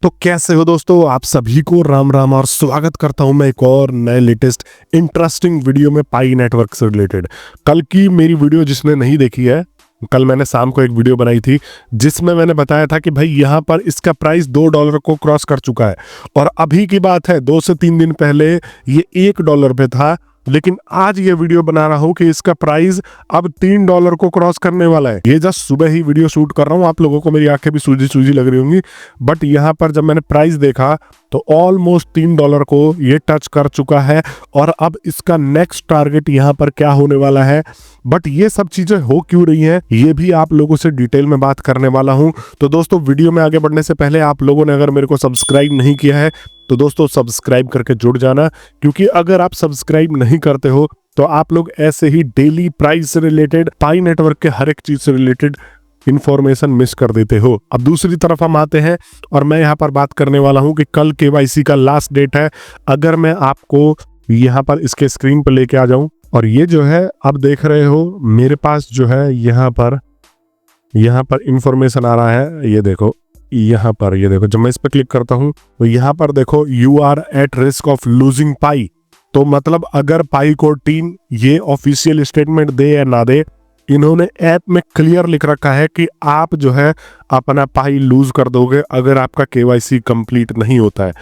तो कैसे हो दोस्तों, आप सभी को राम राम और स्वागत करता हूं मैं एक और नए लेटेस्ट इंटरेस्टिंग वीडियो में पाई नेटवर्क से रिलेटेड। कल की मेरी वीडियो जिसने नहीं देखी है, कल मैंने शाम को एक वीडियो बनाई थी जिसमें मैंने बताया था कि भाई यहाँ पर इसका प्राइस $2 को क्रॉस कर चुका है और अभी की बात है 2 से 3 दिन पहले ये $1 पे था। लेकिन आज ये वीडियो बना रहा हूं कि इसका प्राइस अब $3 को क्रॉस करने वाला है। ये जस्ट सुबह ही वीडियो शूट कर रहा हूं, आप लोगों को मेरी आंखें भी सूजी सूजी लग रही होंगी, बट यहाँ पर जब मैंने प्राइस देखा तो ऑलमोस्ट $3 को ये टच कर चुका है और अब इसका नेक्स्ट टारगेट यहाँ पर क्या होने वाला है। बट ये सब चीजें हो क्यों रही हैं ये भी आप लोगों से डिटेल में बात करने वाला हूं। तो दोस्तों, वीडियो में आगे बढ़ने से पहले आप लोगों ने अगर मेरे को सब्सक्राइब नहीं किया है तो दोस्तों सब्सक्राइब करके जुड़ जाना, क्योंकि अगर आप सब्सक्राइब नहीं करते हो तो आप लोग ऐसे ही डेली प्राइस से रिलेटेड, पाई नेटवर्क के हर एक चीज से रिलेटेड इंफॉर्मेशन मिस कर देते हो। अब दूसरी तरफ हम आते हैं और मैं यहाँ पर बात करने वाला हूँ कि कल केवाईसी का लास्ट डेट है। अगर मैं आपको यहाँ पर इसके स्क्रीन पर लेके आ जाऊं और ये जो है अब देख रहे हो मेरे पास जो है यहाँ पर इंफॉर्मेशन आ रहा है। ये देखो यहाँ पर, ये देखो जब मैं इस पर क्लिक करता हूँ तो यहाँ पर देखो you are at risk of losing Pi. तो मतलब अगर पाई कोड टीम ये ऑफिशियल स्टेटमेंट दे या ना दे, इन्होंने ऐप में क्लियर लिख रखा है कि आप जो है अपना पाई लूज कर दोगे अगर आपका केवाईसी कंप्लीट नहीं होता है।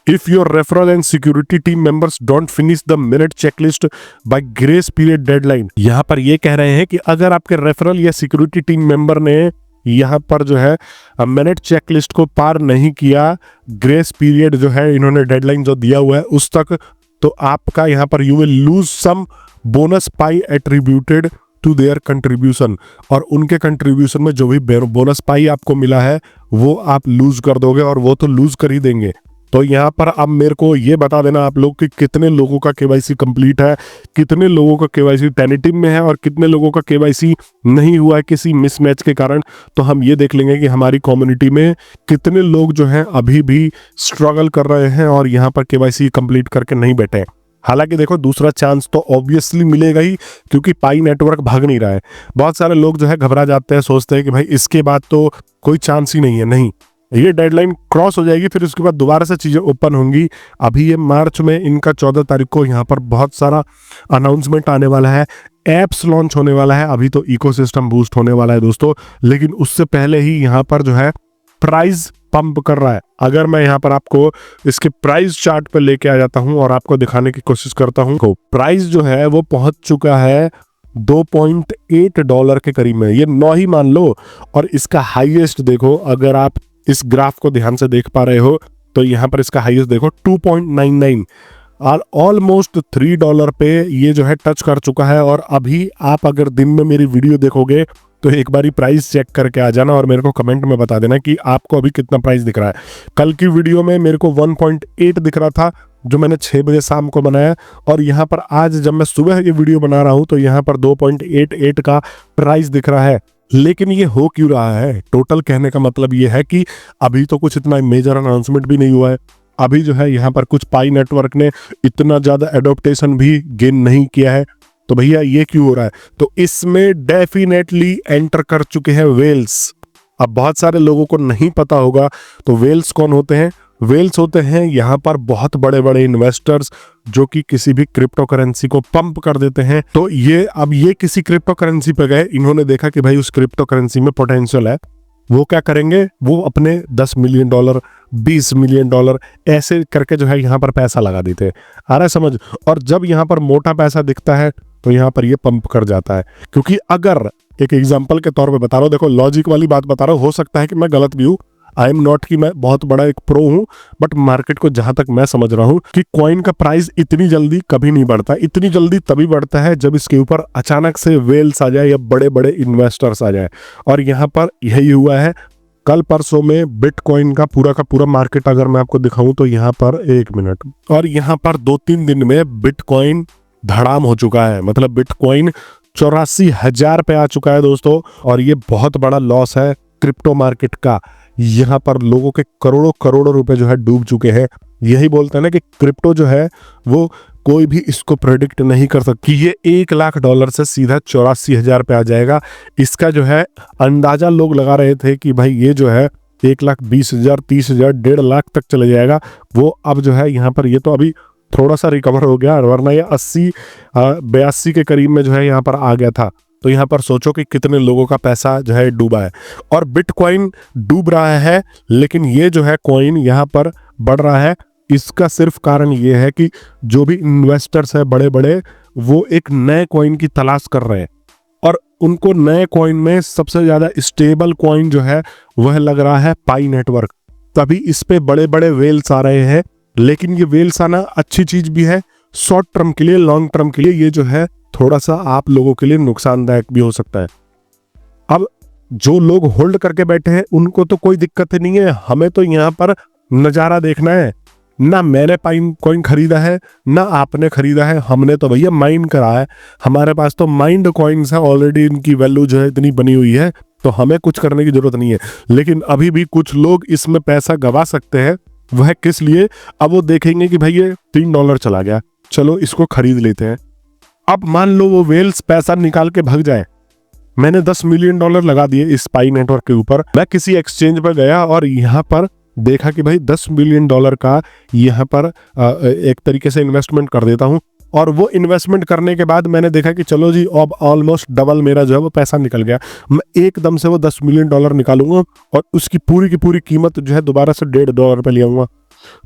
If your referral and security team members don't finish the minute checklist by grace period deadline. यहाँ पर ये कह रहे हैं कि अगर आपके रेफरल या सिक्योरिटी टीम मेंबर ने यहाँ पर जो है मिनट चेकलिस्ट को पार नहीं किया, ग्रेस पीरियड जो है इन्होंने डेडलाइन जो दिया हुआ है उस तक, तो आपका यहाँ पर you will lose some bonus pie attributed to their contribution. और उनके कंट्रीब्यूशन में जो भी बोनस पाई आपको मिला है वो आप लूज कर दोगे, और वो तो लूज कर ही देंगे। तो यहाँ पर अब मेरे को ये बता देना आप लोग कि कितने लोगों का केवाईसी कंप्लीट है, कितने लोगों का केवाईसी टेंटेटिव में है और कितने लोगों का केवाईसी नहीं हुआ है किसी मिसमैच के कारण। तो हम ये देख लेंगे कि हमारी कम्युनिटी में कितने लोग जो हैं अभी भी स्ट्रगल कर रहे हैं और यहाँ पर केवाईसी कंप्लीट करके नहीं बैठे हैं। हालांकि देखो, दूसरा चांस तो ऑब्वियसली मिलेगा ही, क्योंकि पाई नेटवर्क भाग नहीं रहा है। बहुत सारे लोग जो है घबरा जाते हैं, सोचते हैं कि भाई इसके बाद तो कोई चांस ही नहीं है। नहीं, ये डेडलाइन क्रॉस हो जाएगी, फिर उसके बाद दोबारा से चीज़ें ओपन होंगी। अभी ये मार्च में इनका 14 तारीख को यहाँ पर बहुत सारा अनाउंसमेंट आने वाला है, एप्स लॉन्च होने वाला है, अभी तो इकोसिस्टम बूस्ट होने वाला है दोस्तों। लेकिन उससे पहले ही यहाँ पर जो है प्राइस पंप कर रहा है। अगर मैं यहाँ पर आपको इसके प्राइस चार्ट पर लेके आ जाता हूँ और आपको दिखाने की कोशिश करता हूँ, तो प्राइस जो है वो पहुंच चुका है $2.8 के करीब में, ये 9 ही मान लो। और इसका हाईएस्ट देखो, अगर आप इस ग्राफ को ध्यान से देख पा रहे हो तो यहाँ पर इसका हाईएस्ट देखो 2.99 और ऑलमोस्ट $3 पे ये जो है टच कर चुका है। और अभी आप अगर दिन में मेरी वीडियो देखोगे तो एक बारी प्राइस चेक करके आ जाना और मेरे को कमेंट में बता देना कि आपको अभी कितना प्राइस दिख रहा है। कल की वीडियो में मेरे को 1.8 दिख रहा था जो मैंने 6 बजे शाम को बनाया, और यहाँ पर आज जब मैं सुबह ये वीडियो बना रहा हूँ तो यहाँ पर 2.88 का प्राइस दिख रहा है। लेकिन ये हो क्यों रहा है? टोटल कहने का मतलब ये है कि अभी तो कुछ इतना मेजर अनाउंसमेंट भी नहीं हुआ है। अभी जो है यहाँ पर कुछ पाई नेटवर्क ने इतना ज्यादा एडॉप्टेशन भी गेन नहीं किया है। तो भैया ये क्यों हो रहा है? तो इसमें डेफिनेटली एंटर कर चुके हैं वेल्स। अब बहुत सारे लोगों को नहीं पता होगा, तो वेल्स कौन होते हैं? वेल्स होते हैं यहाँ पर बहुत बड़े बड़े इन्वेस्टर्स जो कि किसी भी क्रिप्टो करेंसी को पंप कर देते हैं। तो ये किसी क्रिप्टो करेंसी पे गए, इन्होंने देखा कि भाई उस क्रिप्टो करेंसी में पोटेंशियल है, वो क्या करेंगे, वो अपने $10 मिलियन $20 मिलियन ऐसे करके जो है यहाँ पर पैसा लगा देते हैं। आ रहा है समझ? और जब यहाँ पर मोटा पैसा दिखता है तो यहाँ पर ये पंप कर जाता है। क्योंकि अगर एक एग्जाम्पल के तौर पे बता रहा हूँ, देखो लॉजिक वाली बात बता रहा हूँ, हो सकता है कि मैं गलत भी हूँ, आई एम नॉट कि मैं बहुत बड़ा एक प्रो हूँ, बट मार्केट को जहां तक मैं समझ रहा हूँ कि कॉइन का प्राइस इतनी जल्दी कभी नहीं बढ़ता। इतनी जल्दी तभी बढ़ता है जब इसके ऊपर अचानक से वेल्स आ जाए या बड़े बड़े इन्वेस्टर्स आ जाए। और यहाँ पर यही हुआ है। कल परसों में बिटकॉइन का पूरा मार्केट अगर मैं आपको दिखाऊं तो यहाँ पर 1 मिनट, और यहाँ पर 2-3 दिन में बिटकॉइन धड़ाम हो चुका है। मतलब बिटकॉइन 84,000 पे आ चुका है दोस्तों, और ये बहुत बड़ा लॉस है क्रिप्टो मार्केट का। यहाँ पर लोगों के करोड़ों रुपए जो है डूब चुके हैं। यही बोलते हैं ना कि क्रिप्टो जो है वो कोई भी इसको प्रेडिक्ट नहीं कर सकती। ये $1 लाख से सीधा 84,000 पे आ जाएगा। इसका जो है अंदाजा लोग लगा रहे थे कि भाई ये जो है 1,20,000, 30,000, 1.5 लाख तक चले जाएगा। वो अब जो है यहाँ पर, ये तो अभी थोड़ा सा रिकवर हो गया, वरना ये 80-82 के करीब में जो है यहाँ पर आ गया था। तो यहाँ पर सोचो कि कितने लोगों का पैसा जो है डूबा है। और बिटकॉइन डूब रहा है, लेकिन ये जो है कॉइन यहाँ पर बढ़ रहा है। इसका सिर्फ कारण ये है कि जो भी इन्वेस्टर्स है बड़े बड़े, वो एक नए कॉइन की तलाश कर रहे हैं, और उनको नए कॉइन में सबसे ज्यादा स्टेबल कॉइन जो है वह लग रहा है पाई नेटवर्क। तभी इस पे बड़े बड़े वेल्स आ रहे हैं। लेकिन ये वेल्स आना अच्छी चीज भी है, शॉर्ट टर्म के लिए, लॉन्ग टर्म के लिए ये जो है थोड़ा सा आप लोगों के लिए नुकसानदायक भी हो सकता है। अब जो लोग होल्ड करके बैठे हैं उनको तो कोई दिक्कत ही नहीं है, हमें तो यहाँ पर नजारा देखना है। ना मैंने पाई कॉइन खरीदा है, ना आपने खरीदा है, हमने तो भैया माइन करा है। हमारे पास तो माइंड कॉइन्स है ऑलरेडी, इनकी वैल्यू जो है इतनी बनी हुई है, तो हमें कुछ करने की जरूरत नहीं है। लेकिन अभी भी कुछ लोग इसमें पैसा गवा सकते हैं। वह किस लिए? अब वो देखेंगे कि भाई ये $3 चला गया, चलो इसको खरीद लेते हैं। अब मान लो वो वेल्स पैसा निकाल के भाग जाए। मैंने $10 मिलियन लगा दिए इस पाई नेटवर्क के ऊपर। मैं किसी एक्सचेंज पर गया और यहाँ पर देखा कि भाई $10 मिलियन का यहाँ पर एक तरीके से इन्वेस्टमेंट कर देता हूँ। और वो इन्वेस्टमेंट करने के बाद मैंने देखा कि चलो जी अब ऑलमोस्ट डबल मेरा जो है वो पैसा निकल गया। मैं एकदम से वो $10 मिलियन निकालूंगा और उसकी पूरी की पूरी कीमत जो है दोबारा से $1.5 पे ले आऊंगा।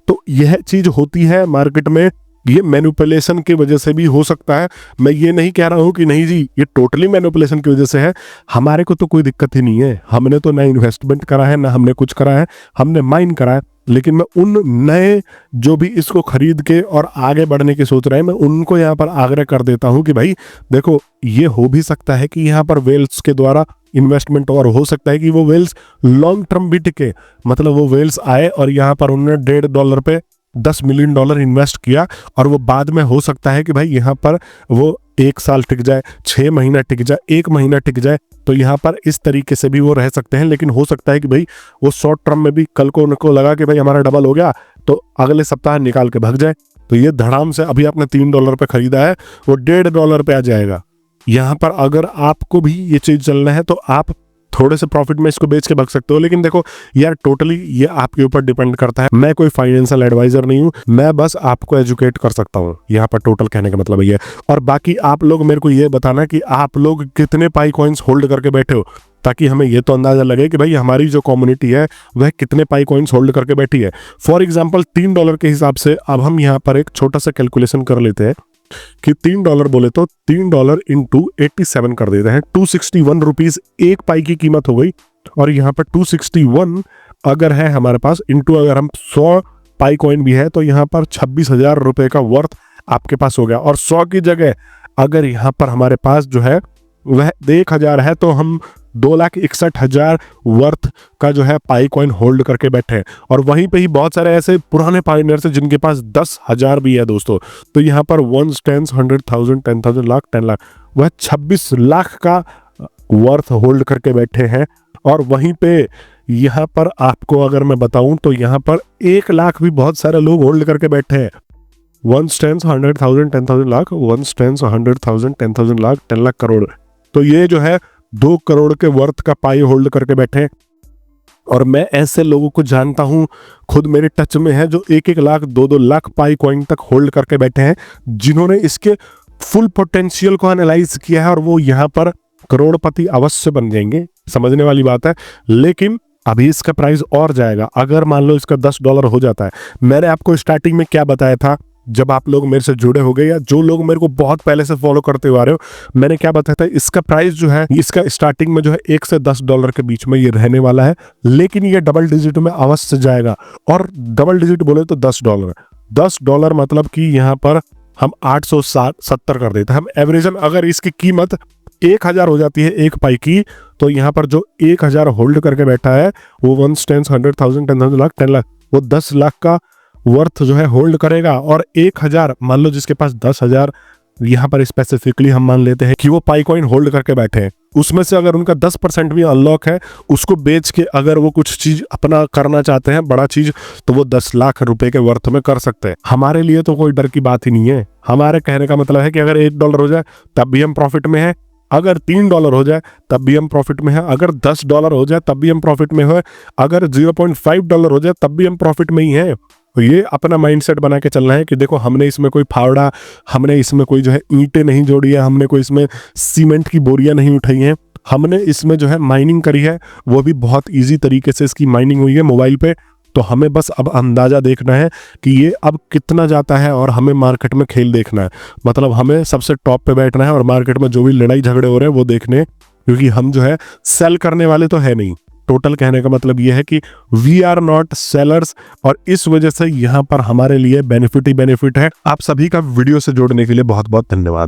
तो यह चीज होती है मार्केट में। ये मैनिपुलेशन की वजह से भी हो सकता है। मैं ये नहीं कह रहा हूं कि नहीं जी ये टोटली मैनिपुलेशन की वजह से है। हमारे को तो कोई दिक्कत ही नहीं है, हमने तो ना इन्वेस्टमेंट करा है, ना हमने कुछ करा है, हमने माइन करा है। लेकिन मैं उन नए जो भी इसको खरीद के और आगे बढ़ने की सोच रहे हैं, मैं उनको यहाँ पर आग्रह कर देता हूँ कि भाई देखो, ये हो भी सकता है कि यहाँ पर वेल्स के द्वारा इन्वेस्टमेंट, और हो सकता है कि वो वेल्स लॉन्ग टर्म भी टिके। मतलब वो वेल्स आए और यहाँ पर उन्होंने $1.5 पे $10 मिलियन इन्वेस्ट किया, और वो बाद में हो सकता है कि भाई यहाँ पर वो 1 साल टिक जाए, 6 महीना टिक जाए, 1 महीना टिक जाए। तो यहाँ पर इस तरीके से भी वो रह सकते हैं। लेकिन हो सकता है कि भाई वो शॉर्ट टर्म में भी कल को उनको लगा कि भाई हमारा डबल हो गया, तो अगले सप्ताह निकाल के भाग जाए। तो ये धड़ाम से अभी आपने $3 पे खरीदा है, वो $1.5 पे आ जाएगा। यहाँ पर अगर आपको भी ये चीज चलना है तो आप थोड़े से प्रॉफिट में इसको बेच के भाग सकते हो। लेकिन देखो यार, टोटली ये आपके ऊपर डिपेंड करता है। मैं कोई फाइनेंशियल एडवाइजर नहीं हूँ, मैं बस आपको एजुकेट कर सकता हूँ। यहाँ पर टोटल कहने का मतलब ये है। और बाकी आप लोग मेरे को ये बताना कि आप लोग कितने पाई कॉइन्स होल्ड करके बैठे हो, ताकि हमें ये तो अंदाजा लगे कि भाई हमारी जो कम्युनिटी है वह कितने पाई कॉइन्स होल्ड करके बैठी है। फॉर एग्जाम्पल $3 के हिसाब से अब हम यहाँ पर एक छोटा सा कैलकुलेशन कर लेते हैं कि $3 बोले तो $3 इंटू 87 कर देते हैं। 261 रुपीज एक पाई की कीमत हो गई। और यहाँ पर 261 अगर है हमारे पास, इंटू अगर हम 100 पाई कॉइन भी है, तो यहाँ पर 26,000 रुपए का वर्थ आपके पास हो गया। और 100 की जगह अगर यहाँ पर हमारे पास जो है वह 1,000 है, तो हम 2,61,000 वर्थ का जो है पाई कॉइन होल्ड करके बैठे हैं। और वहीं पे ही बहुत सारे ऐसे पुराने पाइनियर्स हैं जिनके पास 10,000 भी है दोस्तों। तो यहाँ पर 1, 10, 100,000, 10,000, लाख, 10 लाख, वह 26 लाख का वर्थ होल्ड करके बैठे हैं। और वहीं पे यहाँ पर आपको अगर मैं बताऊं तो यहाँ पर 1 लाख भी बहुत सारे लोग होल्ड करके बैठे हैं। 1, 10, 100,000, 10,000 लाख, 1, 10, 100,000, 10,000 लाख, 10 लाख करोड़। तो ये जो है 2 करोड़ के वर्थ का पाई होल्ड करके बैठे हैं। और मैं ऐसे लोगों को जानता हूं, खुद मेरे टच में है, जो 1-1 लाख, 2-2 लाख पाई कॉइन तक होल्ड करके बैठे हैं, जिन्होंने इसके फुल पोटेंशियल को एनालाइज किया है, और वो यहाँ पर करोड़पति अवश्य बन जाएंगे। समझने वाली बात है। लेकिन अभी इसका प्राइस और जाएगा। अगर मान लो इसका $10 हो जाता है, मैंने आपको स्टार्टिंग में क्या बताया था, जब आप लोग मेरे से जुड़े हो गए या जो लोग मेरे को बहुत पहले से फॉलो करते हुए आ रहे हो, मैंने क्या बताया था, इसका प्राइस जो है, इसका स्टार्टिंग में जो है $1 से $10 के बीच में ये रहने वाला है। लेकिन ये डबल डिजिट में अवश्य जाएगा। और डबल डिजिट बोले तो $10 मतलब कि यहाँ पर हम 870 कर देते हैं। हम एवरेजन अगर इसकी कीमत 1,000 हो जाती है एक पाई की, तो यहाँ पर जो 1,000 होल्ड करके बैठा है वो 1, 10, 100,000, 10,000 लाख, 10 लाख, वो 10 लाख का वर्थ जो है होल्ड करेगा। और 1,000 मान लो जिसके पास 10,000, यहाँ पर स्पेसिफिकली हम मान लेते हैं कि वो पाई कॉइन होल्ड करके बैठे हैं, उसमें से अगर उनका 10% भी अनलॉक है, उसको बेच के अगर वो कुछ चीज अपना करना चाहते हैं, बड़ा चीज, तो वो 10 लाख रुपए के वर्थ में कर सकते हैं। हमारे लिए तो कोई डर की बात ही नहीं है। हमारे कहने का मतलब है कि अगर $1 हो जाए तब भी हम प्रॉफिट में है, अगर $3 हो जाए तब भी हम प्रॉफिट में है, अगर $10 हो जाए तब भी हम प्रॉफिट में है, अगर $0.5 हो जाए तब भी हम प्रॉफिट में ही हैं। तो ये अपना माइंडसेट बना के चलना है कि देखो हमने इसमें कोई फावड़ा, हमने इसमें कोई जो है ईंटें नहीं जोड़ी है, हमने कोई इसमें सीमेंट की बोरियां नहीं उठाई हैं, हमने इसमें जो है माइनिंग करी है, वो भी बहुत इजी तरीके से इसकी माइनिंग हुई है मोबाइल पे। तो हमें बस अब अंदाज़ा देखना है कि ये अब कितना जाता है और हमें मार्केट में खेल देखना है। मतलब हमें सबसे टॉप पे बैठना है और मार्केट में जो भी लड़ाई झगड़े हो रहे हैं वो देखने, क्योंकि हम जो है सेल करने वाले तो है नहीं। टोटल कहने का मतलब ये है कि वी आर नॉट सेलर्स, और इस वजह से यहाँ पर हमारे लिए बेनिफिट ही बेनिफिट है। आप सभी का वीडियो से जोड़ने के लिए बहुत बहुत धन्यवाद।